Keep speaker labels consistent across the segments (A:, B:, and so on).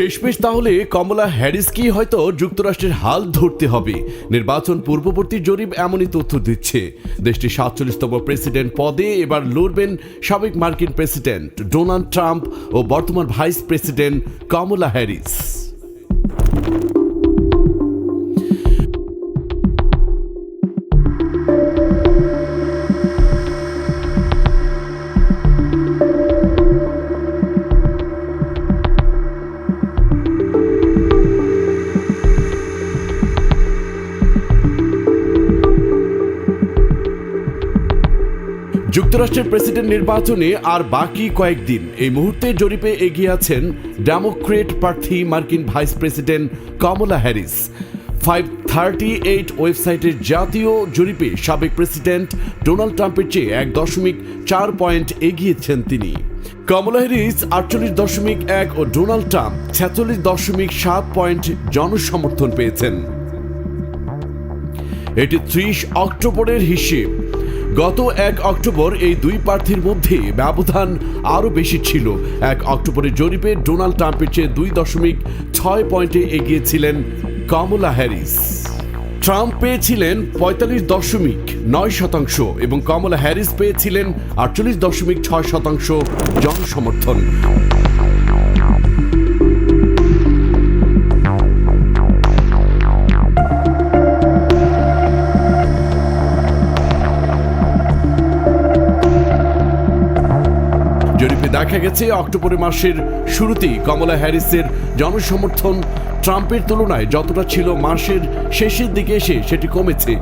A: শেষমেশ তাহলে কমলা হ্যারিসকেই হয়তো যুক্তরাষ্ট্রের হাল ধরতে হবে। নির্বাচন পূর্ববর্তী জরিপ এমনই তথ্য দিচ্ছে। দেশটির ৪৭তম প্রেসিডেন্ট পদে এবার লড়বেন সাবেক মার্কিন প্রেসিডেন্ট ডোনাল্ড ট্রাম্প ও বর্তমান ভাইস প্রেসিডেন্ট কমলা হ্যারিস। যুক্তরাষ্ট্রের প্রেসিডেন্ট নির্বাচনে আর বাকি কয়েকদিন। এই মুহূর্তে জরিপে এগিয়ে আছেন ডেমোক্রেট প্রার্থী মার্কিন ভাইস প্রেসিডেন্ট কমলা হ্যারিস। 538 ওয়েবসাইটের জাতীয় জরিপে সাবেক প্রেসিডেন্ট ডোনাল্ড ট্রাম্পের চেয়ে 1.4 পয়েন্ট এগিয়েছেন তিনি। কমলা হ্যারিস 48.1 ও ডোনাল্ড ট্রাম্প 46.7 পয়েন্ট জনসমর্থন পেয়েছেন। এটি 30 অক্টোবরের হিসেব। গত 1 অক্টোবর এই দুই প্রার্থীর মধ্যে ব্যবধান আরও বেশি ছিল। 1 অক্টোবরের জরিপে ডোনাল্ড ট্রাম্পের চেয়ে 2.6 পয়েন্টে এগিয়েছিলেন কমলা হ্যারিস। ট্রাম্প পেয়েছিলেন 45.9% এবং কমলা হ্যারিস পেয়েছিলেন 48.6% জনসমর্থন। জরিপে দেখা গেছে অক্টোবর মাসের শুরুতেই কমলা হ্যারিসের জনসমর্থন ট্রাম্পের তুলনায় যতটা ছিল মাসের শেষের দিকে এসে সেটি কমেছে।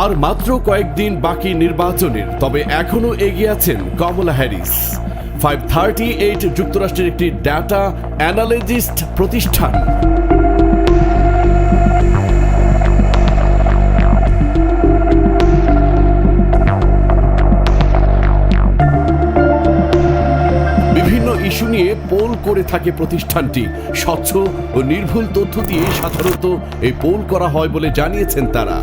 A: আর মাত্র কয়েকদিন বাকি নির্বাচনের, তবে এখনও এগিয়ে আছেন কমলা হ্যারিস। 538 যুক্তরাষ্ট্রের একটি ডাটা অ্যানালিস্ট প্রতিষ্ঠান। ইস্যু নিয়ে পোল করে থাকে প্রতিষ্ঠানটি। স্বচ্ছ ও নির্ভুল তথ্য দিয়ে সাধারণত এই পোল করা হয় বলে জানিয়েছেন তারা।